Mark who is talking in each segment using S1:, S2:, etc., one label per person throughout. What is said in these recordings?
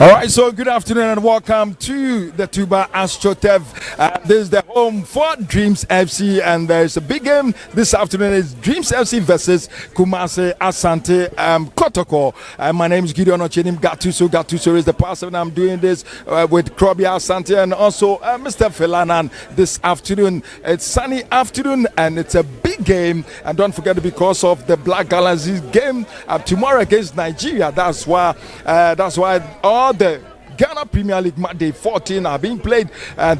S1: All right, so good afternoon and welcome to the Tuba Astrotev. This is the home for Dreams FC, and there's a big game this afternoon. It's Dreams FC versus Kumasi Asante Kotoko. My name is Gideon Ochenim Gatuso. Gatuso is the person, and I'm doing this with Krobia Asante and also Mr. Filanan this afternoon. It's sunny afternoon and it's a big game. And don't forget, because of the Black Galaxies game tomorrow against Nigeria, that's why all the Ghana Premier League match day 14 are being played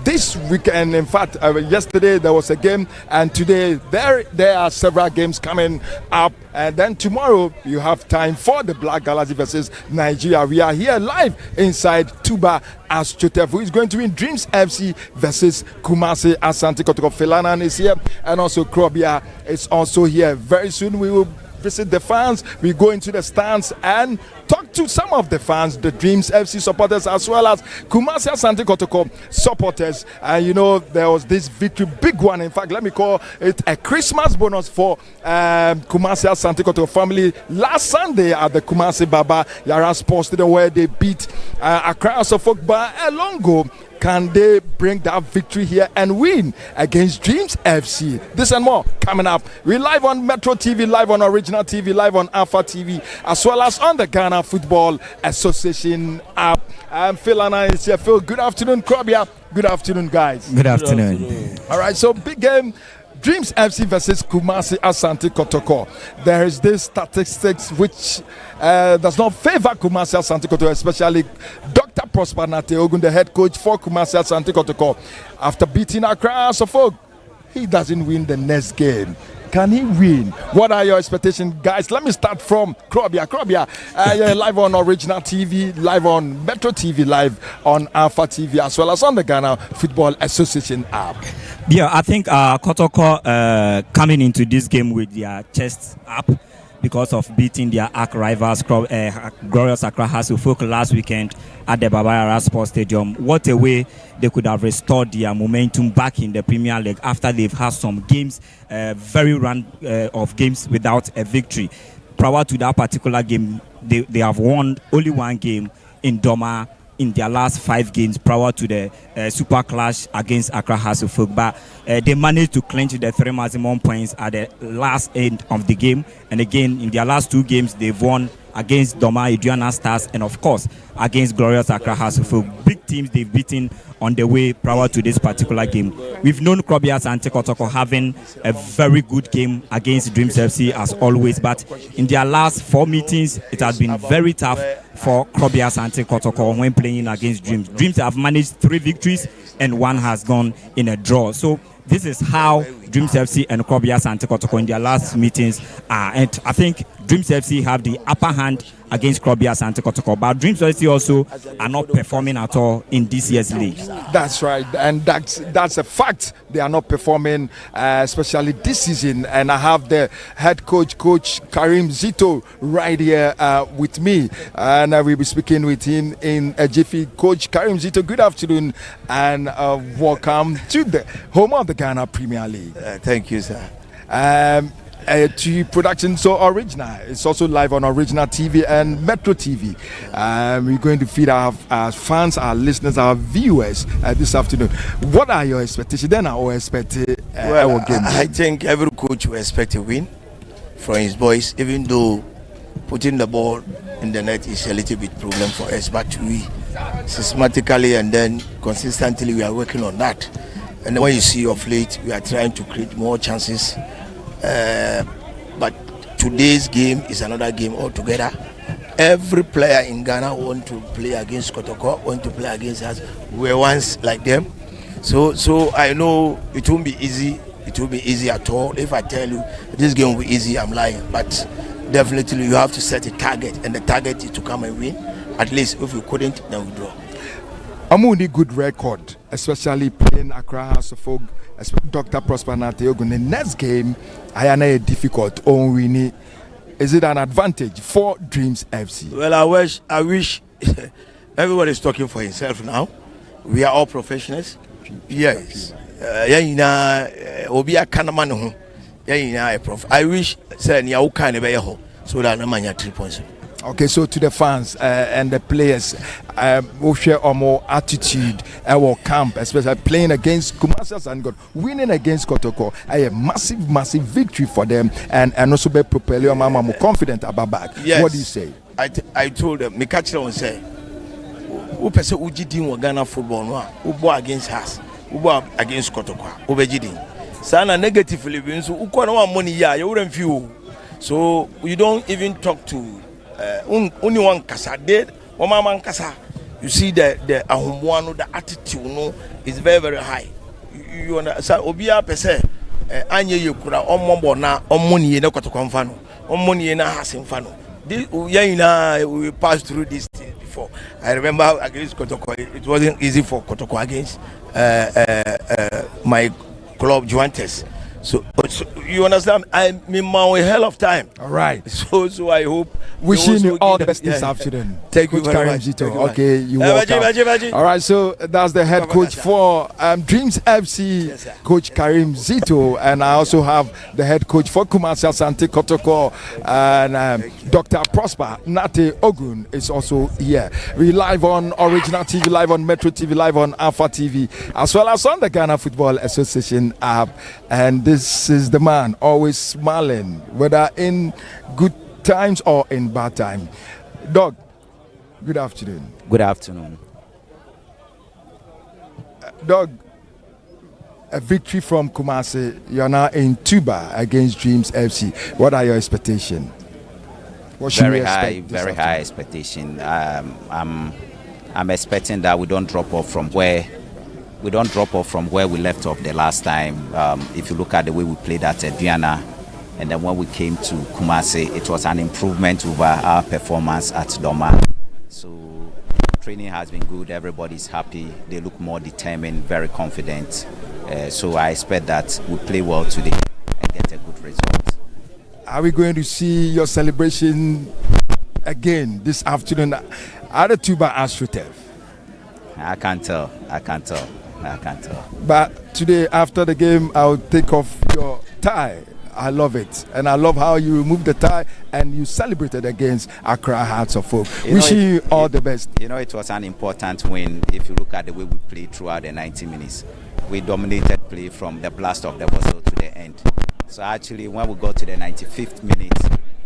S1: this weekend. In fact, yesterday there was a game, and today there are several games coming up. And then tomorrow you have time for the Black Galaxy versus Nigeria. We are here live inside Tuba Astrotev, who is going to win Dreams FC versus Kumasi Asante Kotoko. Felanan is here, and also Krobia is also here. Very soon we will visit the fans. We go into the stands and talk to some of the fans, the Dreams FC supporters, as well as Kumasi Asante Kotoko supporters. And you know, there was this victory, big one. In fact, let me call it a Christmas bonus for Kumasi Asante Kotoko family last Sunday at the Kumasi Baba Yara Sports Stadium, where they beat Accra Suffolk by a long goal. Can they bring that victory here and win against Dreams FC? This and more coming up. We're live on Metro TV, live on Original TV, live on Alpha TV, as well as on the Ghana Football Association app. I'm Phil and I is here. Phil, good afternoon. Krobia, good afternoon, guys.
S2: Good afternoon.
S1: All right, so big game. Dreams FC versus Kumasi Asante Kotoko. There is this statistics which does not favor Kumasi Asante Kotoko, especially Dr. Prosper Nate Ogun, the head coach for Kumasi Asante Kotoko. After beating Accra Suffolk, he doesn't win the next game. Can he win? What are your expectations, guys? Let me start from Krobia. Krobia, you're live on Original TV, live on Metro TV, live on Alpha TV, as well as on the Ghana Football Association app.
S2: Yeah, I think Kotoko coming into this game with their chest up because of beating their arch rivals, Glorious Accra Suffolk last weekend at the Baba Yara Sports Stadium. What a way they could have restored their momentum back in the Premier League after they've had some games, very run of games without a victory. Prior to that particular game, they have won only one game in Doma in their last 5 games prior to the super clash against Accra Suffolk. But they managed to clinch the 3 maximum points at the last end of the game. And again, in their last 2 games, they've won against Doma Adriana Stars and, of course, against Glorious Accra Suffolk. Big teams they've beaten on the way prior to this particular game. We've known Krobia Asante Kotoko having a very good game against Dreams FC as always, but in their last 4 meetings, it has been very tough for Krobia Asante Kotoko when playing against Dreams. Dreams have managed 3 victories and 1 has gone in a draw. So this is how Dreams FC and Krobia Asante Kotoko in their last meetings are. And I think Dreams FC have the upper hand against Krobia Asante Kotoko. But Dreams FC also are not performing at all in this year's league.
S1: That's right. And that's a fact. They are not performing, especially this season. And I have the head coach, Coach Karim Zito, right here with me. And I will be speaking with him in a jiffy. Coach Karim Zito, good afternoon and welcome to the home of the Ghana Premier League.
S3: Thank you, sir.
S1: To production so original, it's also live on Original TV and Metro TV. We're going to feed our fans, our listeners, our viewers this afternoon. What are your expectations? Then I will expect
S3: our game. I think every coach will expect a win from his boys, even though putting the ball in the net is a little bit problem for us, but we systematically and then consistently we are working on that. And when you see of late, we are trying to create more chances. But today's game is another game altogether. Every player in Ghana want to play against Kotoko, want to play against us. We're once like them. So I know it won't be easy. It won't be easy at all. If I tell you this game will be easy, I'm lying. But definitely you have to set a target, and the target is to come and win. At least if you couldn't, then we draw.
S1: Amuni good record, especially playing Accra Suffolk, Dr. Prosper Nate Ogun. The next game, I am difficult. Is it an advantage for Dreams FC?
S3: Well, I wish everybody is talking for himself now. We are all professionals. Yes. Obi a Kanamano. I wish say so that no man 3 points.
S1: Okay, so to the fans and the players, we'll share our more attitude, our camp, especially playing against Kumasi and God, winning against Kotoko, a massive victory for them, and also be propel your mama more confident about back.
S3: Yes.
S1: What do you say?
S3: I told them, me catch them and say, who person Ujidin Ghana football no, who bought against us, who bought against Kotoko, who Ujidin. Sana negatively, so who can't want money? Yeah, you wouldn't feel. So you don't even talk to. Only one kasa did one man kasa. You see the ahumwano, the attitude no is very high. You understand? Obia pese anye yekura omombo na omoni na kotokonfano omoni na hasimfano. This we passed through this thing before. I remember against Kotoko, it wasn't easy for Kotoko against my club Juventus. So you understand? I'm in my hell of time.
S1: All right.
S3: So I hope.
S1: Wishing you all the best this afternoon.
S3: Thank you
S1: Coach
S3: very
S1: Karim
S3: much.
S1: Zito. Okay, you welcome. All right, so that's the head coach for Dreams FC,
S3: Yes, sir.
S1: Coach Karim Zito, and I also have the head coach for Kumasi Asante Kotoko, and Dr. Prosper Nate Ogun is also here. We live on Original TV, live on Metro TV, live on Alpha TV, as well as on the Ghana Football Association app. And this is the man always smiling, whether in good times or in bad time. Dog, good afternoon.
S4: Good afternoon.
S1: Dog, a victory from Kumasi. You're now in Tuba against Dreams FC. What are your expectations? What should we expect this
S4: Very high expectation. I'm expecting that we don't drop off from where we left off the last time. If you look at the way we played at Diana, and then when we came to Kumasi, it was an improvement over our performance at Doma. So training has been good. Everybody's happy. They look more determined, very confident. So I expect that we play well today and get a good result.
S1: Are we going to see your celebration again this afternoon at the Tuba AstroTurf?
S4: I can't tell.
S1: But today, after the game, I'll take off your tie. I love it. And I love how you removed the tie and you celebrated against Accra Hearts of Oak. Wishing you all the best.
S4: You know, it was an important win. If you look at the way we played throughout the 90 minutes, we dominated play from the blast of the whistle to the end. So actually, when we got to the 95th minute,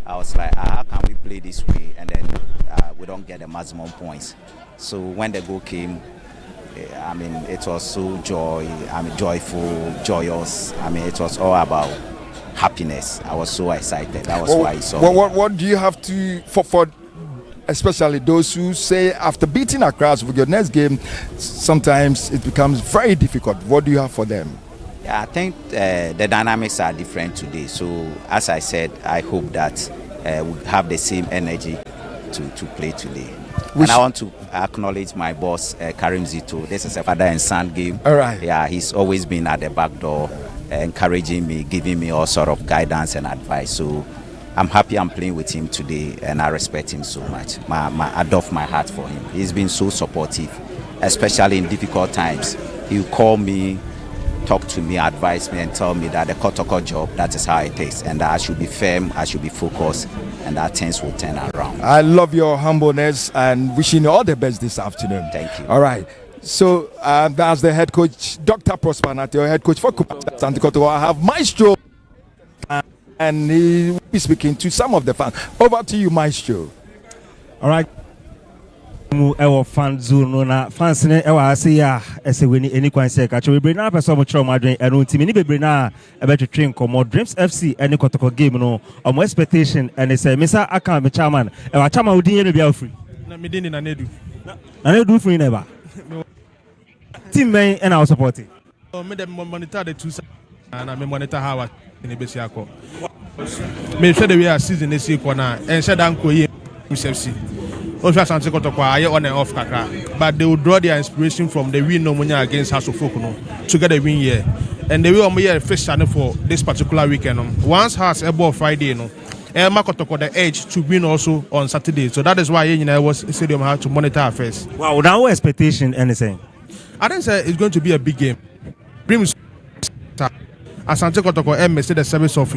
S4: I was like, how can we play this way? And then we don't get the maximum points. So when the goal came, I mean, it was so joyful, joyous. I mean, it was all about happiness. I was so excited. That was why I saw.
S1: What do you have to for especially those who say after beating Accra with your next game, sometimes it becomes very difficult. What do you have for them?
S4: Yeah, I think the dynamics are different today. So as I said, I hope that we have the same energy to play today. And I want to acknowledge my boss, Karim Zito. This is a father and son game.
S1: All right.
S4: Yeah, he's always been at the back door, encouraging me, giving me all sort of guidance and advice. So I'm happy I'm playing with him today, and I respect him so much. I doff my heart for him. He's been so supportive, especially in difficult times. He'll call me, talk to me, advise me, and tell me that the Kotoko job, that is how it is, and that I should be firm, I should be focused, and that things will turn around.
S1: I love your humbleness and wishing you all the best this afternoon.
S4: Thank you.
S1: All right. So that's the head coach, Dr. Prosper Nate, your head coach for Asante Kotoko. I have Maestro, and he will be speaking to some of the fans. Over to you, Maestro.
S2: All right. Our fan zone na fans ne ewa ase ya ese weni eni kwan se ka we bring na person mo chro madwen eno ntimi ni bebre na e be twetwe nkomo Dreams FC eni Kotoko game no omo expectation and say Mr. Aka me chairman e wa chairman odin ye no bia ofri
S5: na me din na nedu
S2: free na ba team men and our supporting
S5: me dem monitor the two and me monitor how I in be akọ me share the way season this year na en share dan ko ye FC Asante Kotoko are on and off kakra, but they will draw their inspiration from the win no against House of Folk to get a win here, and they will be a first channel for this particular weekend. Once has a ball Friday, Elma Kotoko the edge to win also on Saturday, so that is why I was stadium had to monitor affairs.
S2: Wow, now expectation anything?
S5: I didn't say it's going to be a big game. Dreams Asante Kotoko may say the service of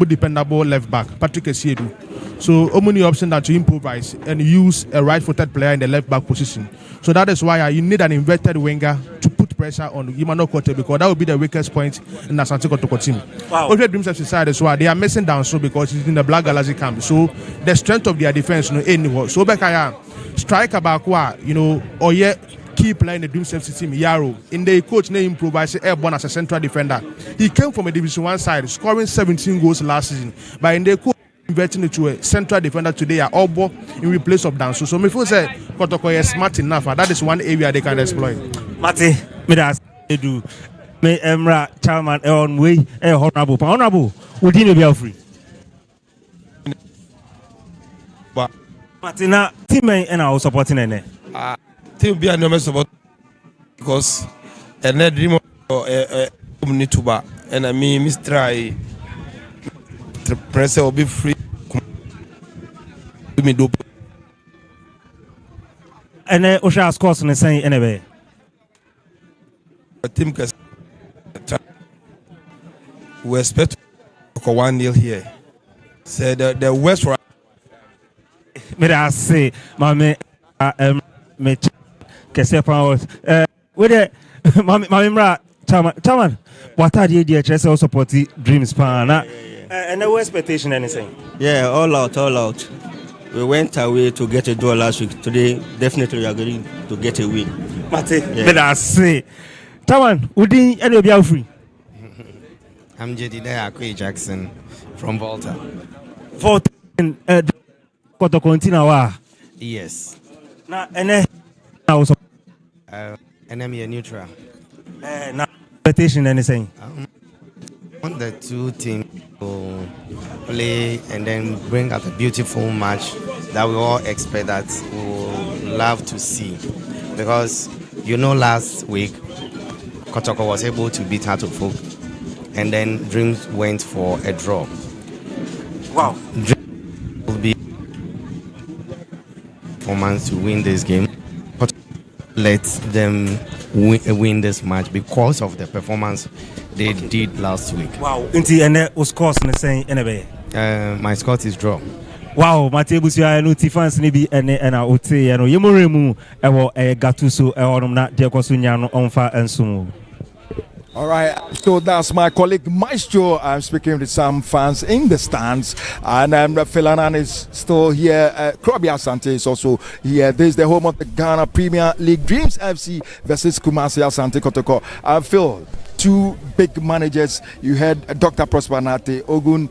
S5: dependable left back Patrick Esiedu. So only option that to improvise and use a right-footed player in the left-back position. So that is why you need an inverted winger to put pressure on Emmanuel Kote, because that would be the weakest point in the Asante Kotoko team.
S2: Wow.
S5: Over Dreams FC side as well, they are missing down so because it's in the Black Galaxy camp. So the strength of their defense, anywhere. So Bekaya striker Bakwa, or key player in the Dreams FC team, Yaro, in the coach name improvise airborne as a central defender. He came from a Division 1 side, scoring 17 goals last season. But in the coach converting it to a central defender today are all in replace of Danso. So me feel say Kotoko is smart enough, and that is one area they can exploit.
S2: Mate, me das do me Emra chairman on way honorable would you be free?
S6: But
S2: Martina team and I was supporting ene.
S6: team be no support because and dream or community ba and I mean Mr. Press will be free. Me do
S2: And Osha scores on the same anyway.
S6: a team can we expect 1-0 here. Say the West for
S2: Me I say my me kese power with the my chairman what are the idea support dreams pan and no expectation anything.
S7: Yeah, all out. We went away to get a draw last week. Today, definitely we are going to get a win.
S2: Mate, me I say chairman would you any be free?
S8: I'm Jedediah Akwe Jackson from Volta.
S2: 14 Koto continue wa.
S8: Yes.
S2: Na ene na also
S8: Enemy neutral.
S2: na expectation anything.
S8: Want the two teams to play and then bring out a beautiful match that we all expect that we will love to see. Because last week Kotoko was able to beat Heart of Folk, and then Dreams went for a draw.
S2: Wow.
S8: Dreams will be performance to win this game. But let them win this match because of the performance they did last week.
S2: Wow. Inti ene o scores na say anyway.
S8: My score is draw.
S2: Wow, Mate Busia no Tifans ni bi ene na ote no yemoremu ewo gatuso ewonom na de kwaso nya no onfa ensumu.
S1: All right, so that's my colleague Maestro. I'm speaking with some fans in the stands, and Philanan is still here. Krabi Asante is also here. This is the home of the Ghana Premier League. Dreams FC versus Kumasi Asante Kotoko. Phil, two big managers. You had Dr. Prosper Nate Ogun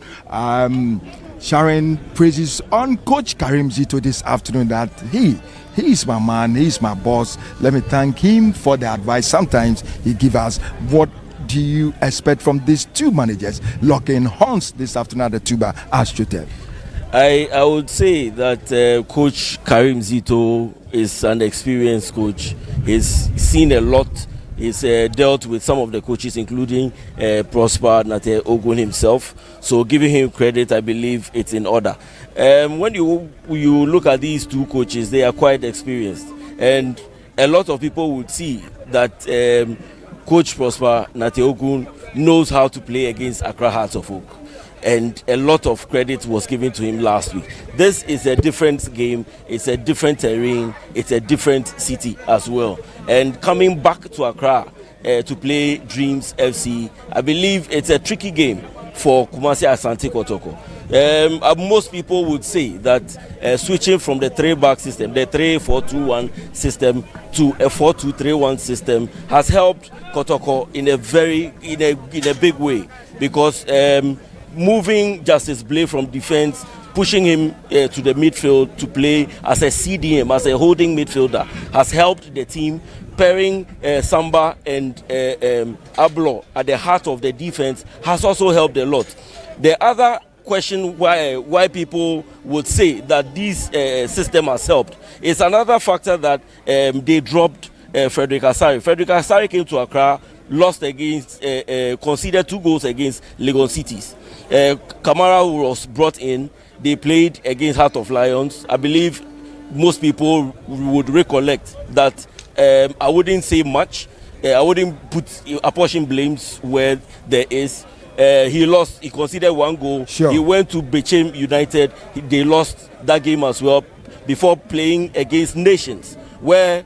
S1: sharing praises on Coach Karim Zito this afternoon that he is my man, he's my boss. Let me thank him for the advice. Sometimes he gives us. What do you expect from these two managers locking horns this afternoon at the Tuba Astrotel?
S9: I would say that Coach Karim Zito is an experienced coach. He's seen a lot. He's dealt with some of the coaches, including Prosper Nate Ogun himself. So giving him credit, I believe it's in order. When you look at these two coaches, they are quite experienced. And a lot of people would see that Coach Prosper Nate Ogun knows how to play against Accra Hearts of Oak. And a lot of credit was given to him last week. This is a different game, it's a different terrain, it's a different city as well. And coming back to Accra to play Dreams FC, I believe it's a tricky game for Kumasi Asante Kotoko. Most people would say that switching from the 3-back system, the 3-4-2-1 system, to a 4-2-3-1 system has helped Kotoko in a big way, because moving Justice Blay from defense, pushing him to the midfield to play as a CDM, as a holding midfielder, has helped the team. Pairing Samba and Ablo at the heart of the defense has also helped a lot. The other question why people would say that this system has helped is another factor that they dropped Frederick Asari. Frederick Asari came to Accra, lost against, conceded 2 goals against Legon Cities. Kamara was brought in. They played against Heart of Lions. I believe most people would recollect that. I wouldn't say much. I wouldn't apportion blames where there is. he lost. He conceded 1 goal.
S1: Sure.
S9: He went to Bechem United. They lost that game as well before playing against Nations, where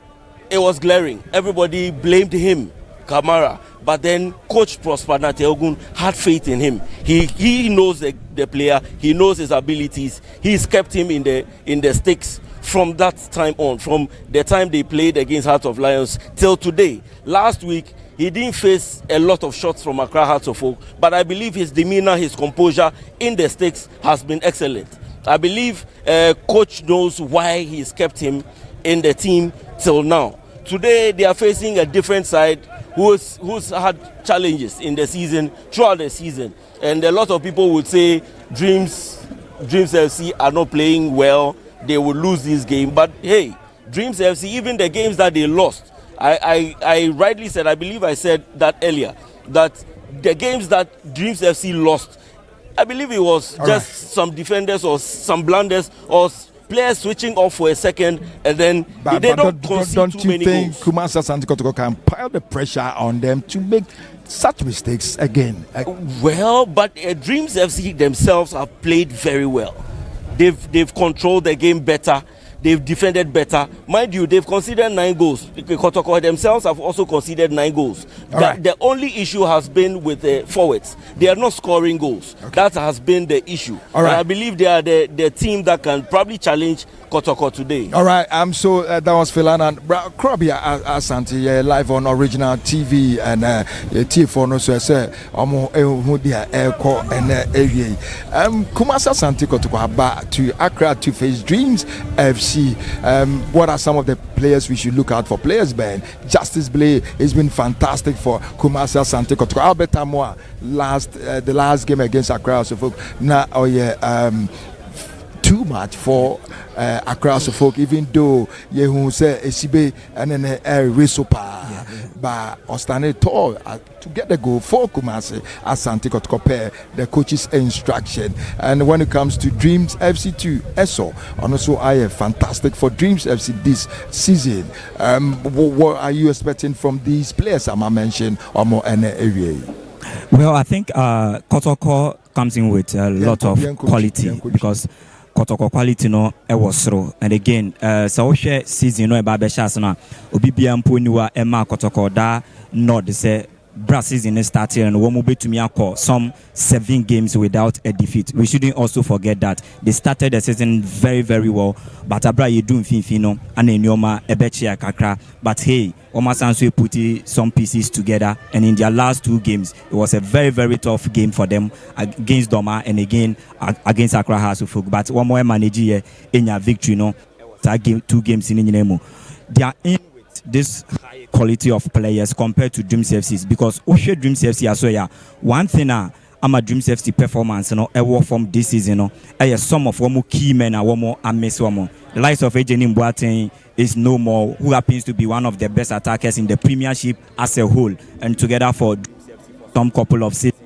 S9: it was glaring. Everybody blamed him, Kamara. But then Coach Prosper Nateogun had faith in him. He knows the player. He knows his abilities. He's kept him in the sticks from that time on, from the time they played against Hearts of Lions till today. Last week, he didn't face a lot of shots from Accra Hearts of Oak, but I believe his demeanor, his composure in the sticks has been excellent. I believe Coach knows why he's kept him in the team till now. Today, they are facing a different side who's had challenges in the season, throughout the season. And a lot of people would say Dreams FC are not playing well. They will lose this game. But hey, Dreams FC, even the games that they lost, I rightly said, I believe I said that earlier, that the games that Dreams FC lost, I believe it was some defenders or some blunders or players switching off for a second, and then they don't concede too many goals. Don't you think
S1: Kumasi Asante Kotoko can pile the pressure on them to make such mistakes again?
S9: Well, but Dreams FC themselves have played very well. They've controlled the game better. They've defended better. Mind you, they've conceded 9 goals. Kotoko themselves have also conceded 9 goals. The only issue has been with the forwards. They are not scoring goals. Okay. That has been the issue. And I believe they are the team that can probably challenge Kotoko today.
S1: All right. So that was Philan and Krabia Asante live on Original TV and T4 no so say who dia airco and area. Kumasi Asante Kotoko back to Accra to face Dreams FC. What are some of the players we should look out for? Players, Ben. Justice Blay has been fantastic for Kumasi Asante Kotoko. Albert Amoa the last game against Accra. So too much for Accra folk, even though you say Esibe and then Resopa, but Ostane tall to get the goal for Kumasi Asante Kotoko per the coach's instruction. And when it comes to Dreams FC2, ESO, and also I am fantastic for Dreams FC this season. What are you expecting from these players I mentioned or more in the area?
S2: Well, I think Kotoko comes in with a lot of quality because Kotoko quality no was through. And again, so share season no eba besha na obi bia mpo niwa ema Kotoko da not say Brazil season started and one to me some 7 games without a defeat. We shouldn't also forget that they started the season very, very well. But Abra you do Finfino and Enyoma Ebechia Kakra. But hey, Oma Sansu put some pieces together, and in their last 2 games, it was a very, very tough game for them against Doma and again against Accra House of Folk. But one more manager in your victory, no, that game 2 games in Inemo. They are in with this high quality of players compared to Dreams FC's because Oshe Dreams FC as well. One thing I'm a Dreams FC performance, work from this season, some of one more key men and one more amiss one more. The likes of Ejenim Boateng is no more, who happens to be one of the best attackers in the Premiership as a whole, and together for some couple of seasons.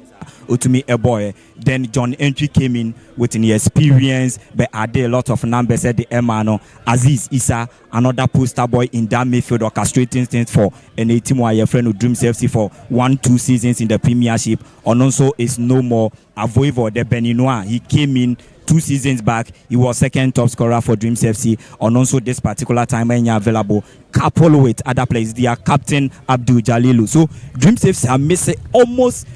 S2: Utumi Eboy, then John Entry came in with the experience, but added a lot of numbers at the Emano. Aziz Issa, another poster boy in that midfield, orchestrating things for an 18-year friend who Dreams FC for 1-2 seasons in the Premiership. And also is no more Avoivo the Beninois. He came in 2 seasons back. He was second top scorer for Dreams FC. And also this particular time when you're available, couple with other players, they are Captain Abdul Jalilu. So Dreams FC are missing almost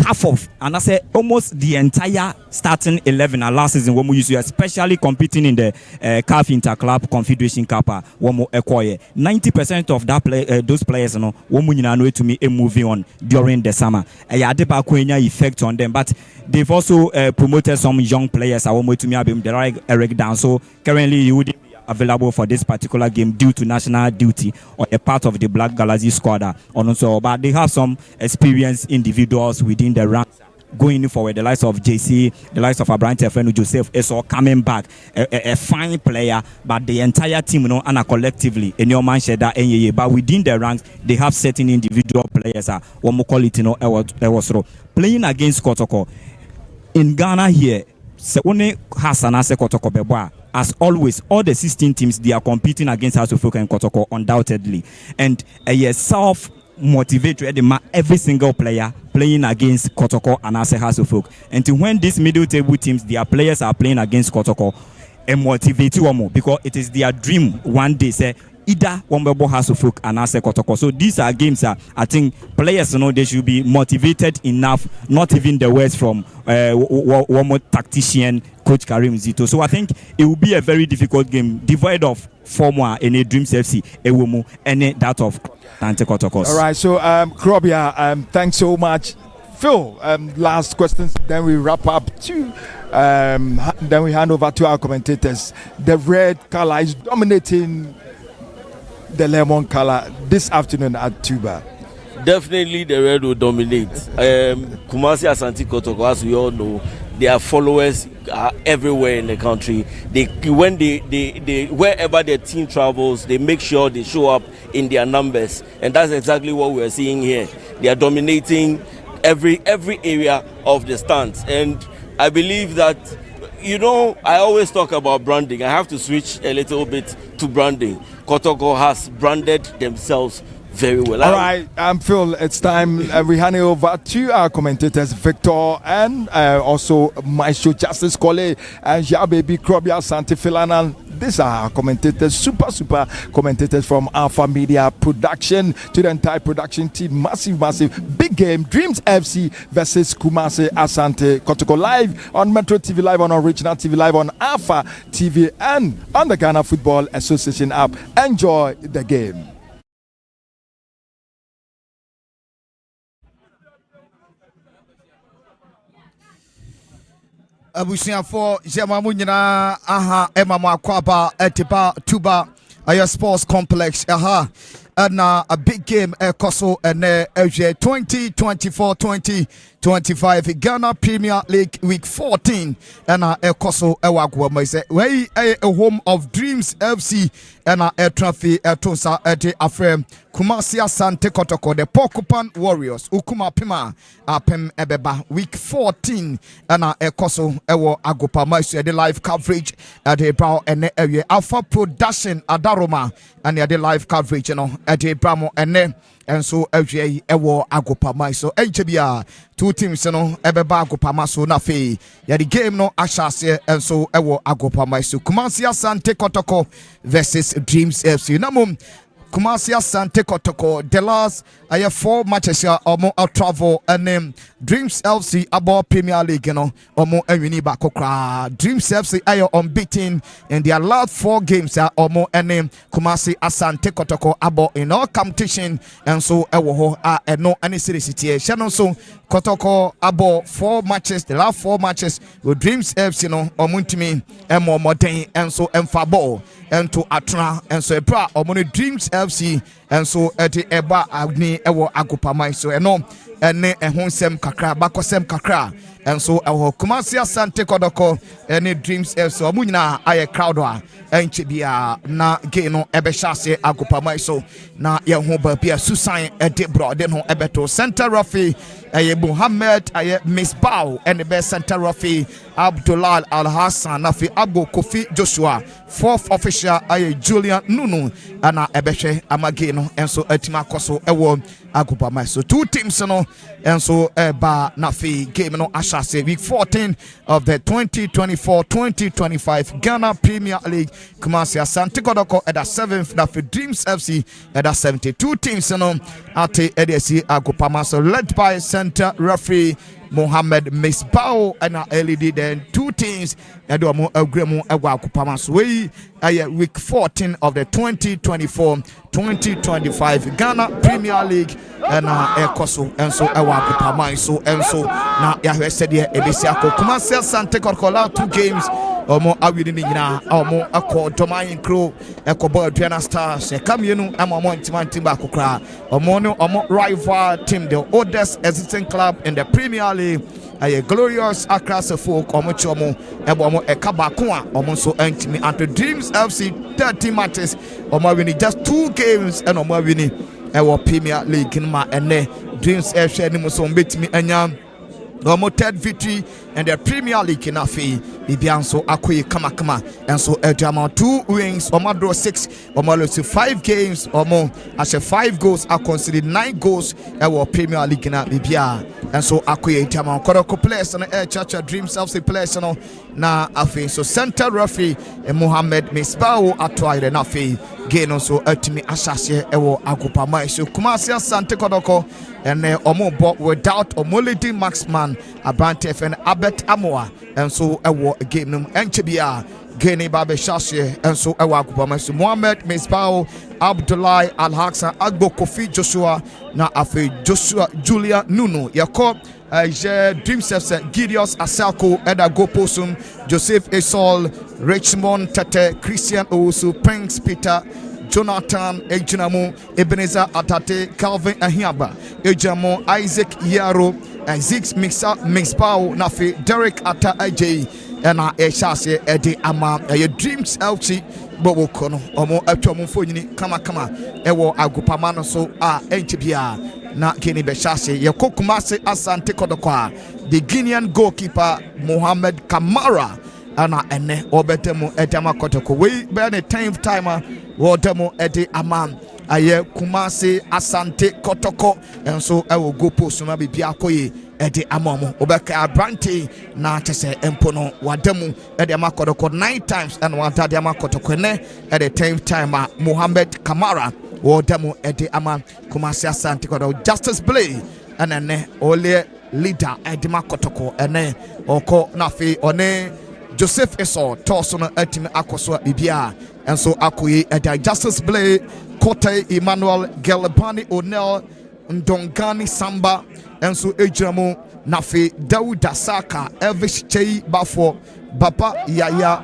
S2: half of, and I say almost the entire starting 11 last season when we used to, especially competing in the CAF Interclub Confederation Cup. 90% of that those players, know to me moving on during the summer. I had the effect on them, but they've also promoted some young players. I want to me Eric Dan. So currently you would available for this particular game due to national duty or a part of the Black Galaxy squad. But they have some experienced individuals within the ranks going forward. The likes of JC, the likes of Abrante Friend Joseph is all coming back. A fine player, but the entire team, and collectively, in your man share that but within the ranks, they have certain individual players. One more quality, playing against Kotoko in Ghana here. Se only Hassan Ase Kotoko Beboa. As always, all the 16 teams, they are competing against House of Folk and Kotoko, undoubtedly. And a motivate every single player playing against Kotoko and Ase Hasselfolk. And when these middle table teams, their players are playing against Kotoko, and motivate you because it is their dream one day say either Wombebo Hasselfolk and Ase Kotoko. So these are games that I think players they should be motivated enough, not even the words from one more tactician, Coach Karim Zito. So I think it will be a very difficult game, devoid of former in a Dreams FC, Ewumu, and that of Asante Kotoko.
S1: All right, so Krobia, thanks so much. Phil, last questions, then we wrap up too. Then we hand over to our commentators. The red color is dominating the lemon color this afternoon at Tuba.
S9: Definitely the red will dominate. Kumasi Asante Kotoko, as we all know, their followers are everywhere in the country. When they wherever their team travels, they make sure they show up in their numbers, and that's exactly what we're seeing here. They are dominating every area of the stands, and I believe that, I always talk about branding. I have to switch a little bit to branding. Kotoko has branded themselves very well.
S1: All right, Phil, it's time we hand it over to our commentators, Victor, and also Maestro Justice Kole and Jababy Krobia Santi Filanan. These are our commentators, super commentators from Alpha Media Production, to the entire production team. Massive, big game. Dreams FC versus Kumasi Asante Kotoko, live on Metro TV, live on Original TV, live on Alpha TV, and on the Ghana Football Association app. Enjoy the game.
S10: abusuafo jema mu nyina aha emama akwaba etiba tuba aya sports complex aha and a big game koso and 2024-2025 Ghana Premier League week 14 and koso ewagwo mese we a home of Dreams FC and a trophy tonsa ede afrem Kumasi Asante Kotoko, the Porcupine Warriors, Ukuma Pima, Pem Ebeba, week 14, and Koso, Ewo Agopa, Maisu, the live coverage at the Brown and area Alpha Production, Adaroma, and the live coverage, at the Bramo and so FJ Ewo Agopa Maiso, HBR, two teams, Ebeba Agopa Maso Nafe, the game no Ashase, and so Ewo Agopa Maiso, Kumasi Asante Kotoko versus Dreams FC. Namum. Kumasi Asante Kotoko, the last 4 matches here, omo out travel and Dreams FC about Premier League, omo enwini bakokra. Dreams FC are unbeaten in their last 4 games here, omo and Kumasi Asante Kotoko about in all competition, and so ewo and no any seriously. Shannon so Kotoko about 4 matches, the last 4 matches with Dreams FC omuntimi emo modern and so enfabo and to Atra and so bra omoni Dreams FC and so eti eba agni ewo agopamai so eno ene ehonsem kakra bakosem kakra and so ewo Kumasi Asante Kotoko ene Dreams FC omunyina aye crowd a enchibia na ge no ebe hyase agopamai so na ye ho ba bia Susan ede bro de no ebeto center referee aye Muhammad aye Misbah and the best center referee Abdullah Al Hassan nafi Abu Kofi Joshua, 4th official aye Julian Nunu ana ebehwe amage no enso atima koso ewo agopamai so 2 teams no enso ba nafi game no ashase week 14 of the 2024-2025 Ghana Premier League. Kumasi Asante Kotoko at the 7th nafi Dreams FC at the 72 teams no ate edesi agopamai so led by center referee Mohammed Misbah and LED then 2 teams and do agremu agopamai so we week 14 of the 2024-2025 Ghana Premier League and ekoso enso agopamai so enso na ya said here ebesi akọ Kumasi Asante Kotoko 2 games omo awini ni nyina omo akọ domain crew ekobo Adriana Stars kamienu amomo ntimantimba akokra omo no omo rival team the oldest existing club in the Premier League a glorious across the folk omo chomo ebomo ekabako a omo so entimi and Dreams FC 30 matches omo winning just 2 games and omo winning ewo Premier League ma ene Dreams FC ni mo so mbetimi anya omo 3rd victory and the Premier League in Afi, Bibianso Akwe Kamakama, and so Edama 2 wins, or Madro 6, or Malo to 5 games or more. As a 5 goals are considered 9 goals, our Premier League in Bibia, and so Akwe Edama Kotoko players on the Air Chacha Dreams FC players na Afi, so center referee Mohammed Misbao Atwai and Afi, Gain so Ultimate Assassy, Ewo Agupama, so Kumasi Asante Kotoko, and Omo bought without Omolidi Maxman, Abante and Abet Amoa, and so Ewo game num Enchibia, Geni Babe Shashe, and so Ewa Agupama, so Mohammed Misbao, Abdullah Al Haksan, Agbo Kofi Joshua, na Afi Joshua Julia Nunu, Yakob. Dreams FC Gideos Asako Eda Goposum Joseph Esol Richmond Tete Christian Owusu Prince Peter Jonathan Ejinamu Ebenezer Atate Calvin Ahiaba Ejamo Isaac Yaro and Zix Mixpao Nafi Derek Ata AJ and Eshase Edi Ama Dreams FC Bobo Kono Omo Atomo Fonyini Kama Ewo Agupamano so Enchibia na Guinea Beshase Yakokumase Asante Kotoko, the Guinean goalkeeper Mohamed Kamara ana ene obetemu Edama Kotoko we be the 10th timer wodemu Edi Amam aye Kumase Asante Kotoko and so I will go post ma bibia koyi Edi Amamo obeka Abranti na chese empono wademu Edama Kotoko 9 times and wadadama Kotoko ne at the 10th timer Mohamed Kamara Wodamo Edi Ama Kumasi Asante Kotoko Justice Blay and ene ole leader Edima Kotoko ene oko nafi one Joseph Eso Torsono Etime Akoswa Bibia and so Akuyi Edi Justice Blay Kote Emmanuel Gelbani Onel Ndongani Samba and so Ejamo Nafi Dawuda Saka Elvis Chei Bafo Baba Yaya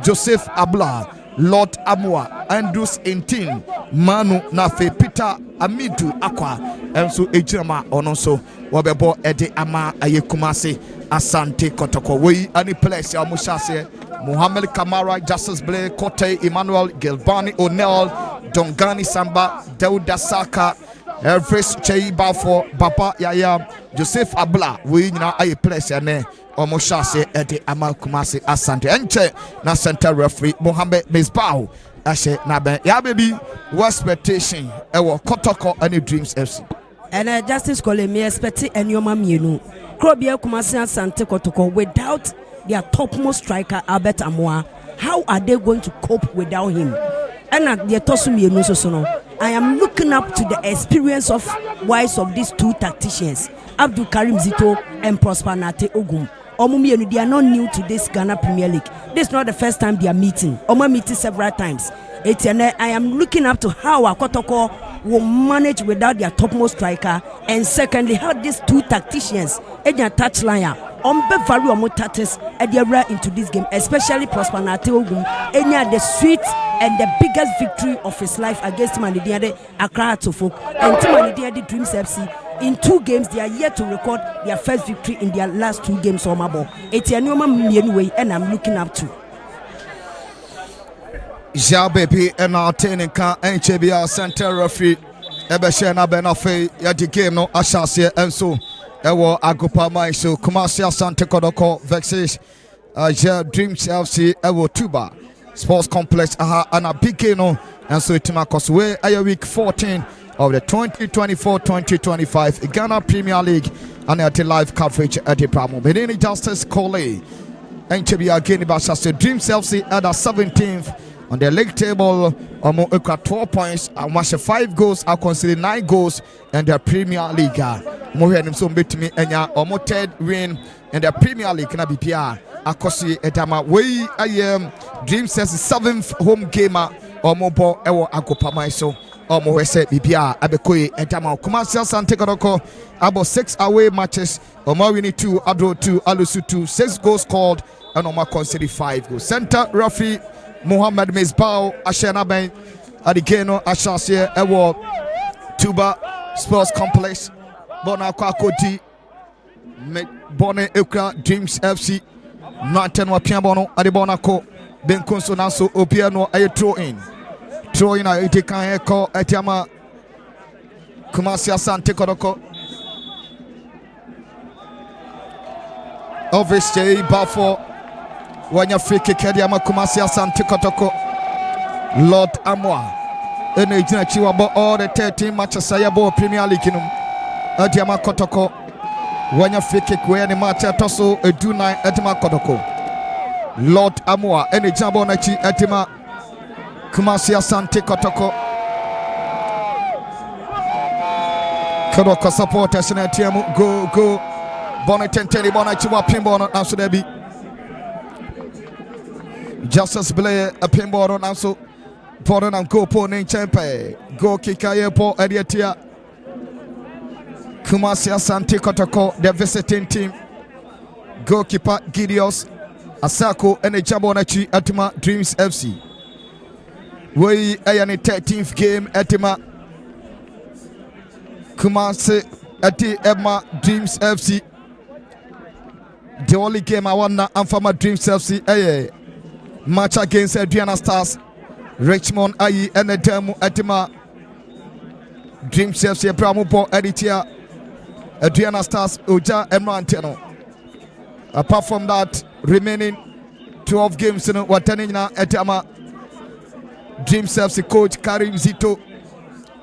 S10: Joseph Abla Lord Amwa Andrews Intin Manu Nafe Peter Amidu Aqua and so Ejama Onoso Wabebo Edi Ama Ayekumase Asante Kotoko we any place ya Mushase Mohamed Kamara Justice Blay Kote Emmanuel Gilbani Onel Dongani Samba Dauda Saka Elvis Chei Bafo Baba Yaya Joseph Abla we na aye place ya ne Omoshase Edi Ama Kumase Asante Enche na center referee Mohammed Misbao Ashe na ben ya baby what expectation ewo Kotoko any Dreams FC
S11: and Justice Kole me expect enyoma mienu Krobia Kumase Asante Kotoko without their topmost striker Albert Amoa. How are they going to cope without him? And at the Tosu mienu so no I am looking up to the experience of wise of these two tacticians Abdul Karim Zito and Prosper Nate Ogum. They are not new to this Ghana Premier League. This is not the first time they are meeting. Omo meeting several times. I am looking up to how Kotoko will manage without their topmost striker, and secondly, how these two tacticians, their touchline, value or tactics, into this game, especially Prosper Nate Ogum, the sweet and the biggest victory of his life against Mandidiade Accra Tofok and Mandidiade Dreams FC. In 2 games, they are yet to record their first victory in their last 2 games. So, it's a new anyway, and I'm looking up to.
S10: Jabepi and our training can NCBR center referee Ebeshena Benafe Yadi game no Ashasi and so Ewo Agopa Maiso Kumasi Asante Kotoko Vexes Dreams FC Ewo Tuba Sports Complex and a big game no and so Timakos way week 14 of the 2024-2025 Ghana Premier League and at the live coverage at the Pramo. Bedini Justice Kole NCBR Guinea Bashas Dreams FC at the 17th on the league table. Omo 12 points and watch 5 goals are considered 9 goals in the Premier League. Mohenim so betimi enya omo 3rd win in the Premier League na BPR akosi edama we Dreams FC 7th home gamer omo bo ewo Agopamai so omo wese BPR abekoye edama Kumasi Asante Kotoko about 6 away matches omo winning 2 adro 2 alusu 2 6 goals scored and omo considered 5 goals. Center referee Mohamed Misbao Ashena Ben Adigeno Ashase Ewo Tuba Sports Complex Bona Kwakoti Bone Ekra Dreams FC Nanten wa Piabono Adibona Ko Benkonso Naso Opiano aye throw in a itekan eko etiama Kumasi Asante Kotoko Elvis J. Bafo. Wanya free kick Ediama Kumasi Asante Kotoko. Lord Amwa. Ejina Chiwabo all the 13 matches Sayabo Premier League inum. Ediama Kotoko. Wanya free kick where the match Toso Eduna Ediama Kotoko. Lord Amwa Ejina Bonachi Edima Kumasi Asante Kotoko. Kotoko supporters in Etiamu go Bonatenteni Bonachi wa Pimbo Nanso Debi. Justice Blair a pinball on also Pordon and go po name champion. Go kick po Ediatia Kumasi Asante Kotoko, the visiting team. Goalkeeper Gideos Asako and a Jabonachi Atima Dreams FC. We are in the 13th game Atima Kumasi Ati Emma Dreams FC. The only game I want now and for my Dreams FC. Match against Adriana Stars, Richmond Ayi and the Demu Atima Dreams FC Bramupo Editia Adriana Stars Uja and Manteno. Apart from that, remaining 12 games in Watanina Etama Dreams FC coach Karim Zito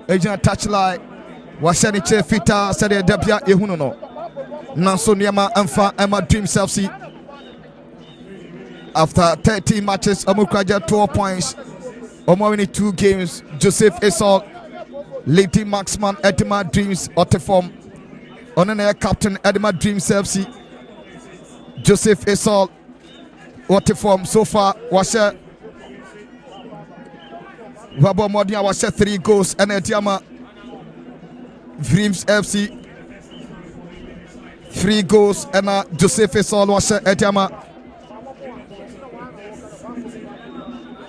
S10: Agent Touchline Washaniche Fita Sade Debia Yehuno Nanso Niama Anfa Emma Dreams FC. After 13 matches, Amukraja 12 points. Omo winning 2 games. Joseph Esol, Lady Maxman, Edema Dreams, Oteform. Onene captain Edema Dreams FC. Joseph Esol, Oteform. So far, washe Wabo Modia washe 3 goals. And Ediama Dreams FC 3 goals. And Joseph Esol washe Ediama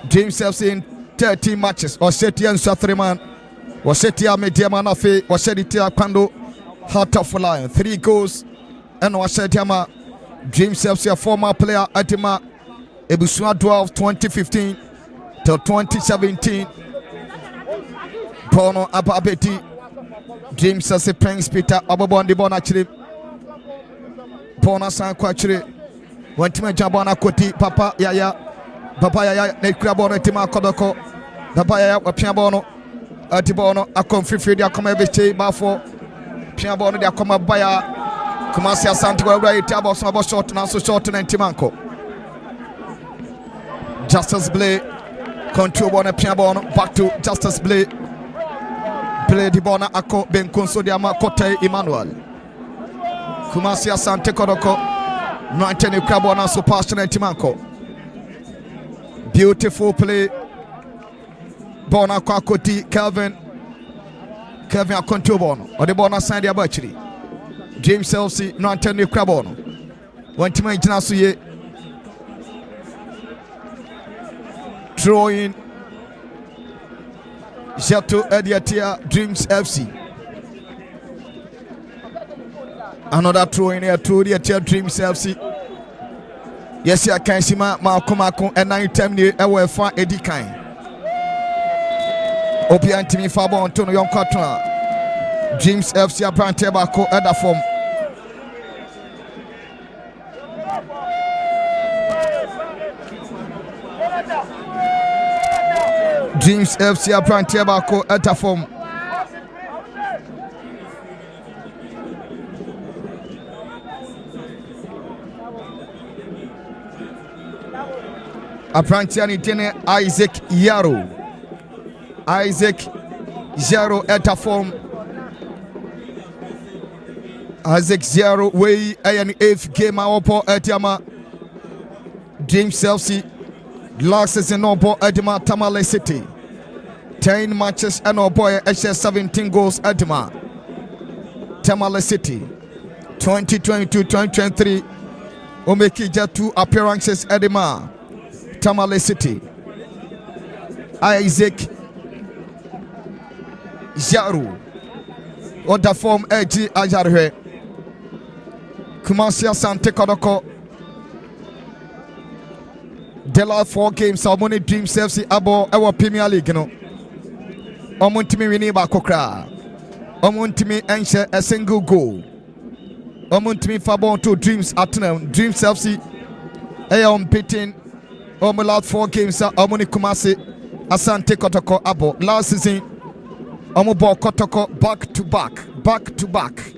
S10: Dreams FC in 13 matches. Ossetia and Sathriman. Ossetia Mediama Nafe. Ossetia Kwando. Heart of Lion. 3 goals. And Ossetia Dreams FC, a former player Atima Ebusua 12 2015 till 2017. Bono Ababeti. Dreams FC Prince Peter Ababondi Bonachiri. Bona San Quachiri. Wentime Jabona Koti Papa Yaya. Papa Yaya Nekrabono Tima Kodoko. Papa Yaya Piabono Atibono Akonfifi dia koma beche bafo Piabono dia koma baya Kumasi Asante Kotoko tabo so short na so short na Timanko. Justice Blay control bona Piabono back to Justice Blay. Blay di bona ako ben konso dia Kote Emmanuel. Kumasi Asante Kotoko no antene Krabona so pass na Timanko. Beautiful play. Bona kwa Koti Kelvin Akontobono. Or the Bona Sandy Abachiri. James Chelsea no Antonio Crabono. One team Jinasuye. Throwing Jato Ediatia Dreams FC. Another throw in here to Ediatia Dreams FC. Yes, I can see my Malcolm and 9 time near our far Eddie Kine. Opian Timmy Fabo Antonio Young Cotton. James FC Brantebako at the form. James FC Brantebako at the form. Aprantiani Tene Isaac Yaro at a form. Isaac Zero way an 8th game opo Ediama James Chelsea last season opo Edima Tamale City 10 matches and opo 17 goals Edima Tamale City 2022-2023 Omekija 2 appearances Edima Tamale City. Isaac Jaru Oda form Eji Ajarhe Kumasi Asante Kotoko. The last 4 games Salmoni Dreams FC abo ewa Premier League no. Omuntimi wini ba kokra. Omuntimi enche a single goal. ɔmo fa ball to Dreams Atenam. Dreams FC ɛyɛ unbeaten ɔmo last 4 games a ɔmo ne Kumasi Asante Kotoko abo last season ɔmo ball Kotoko back to back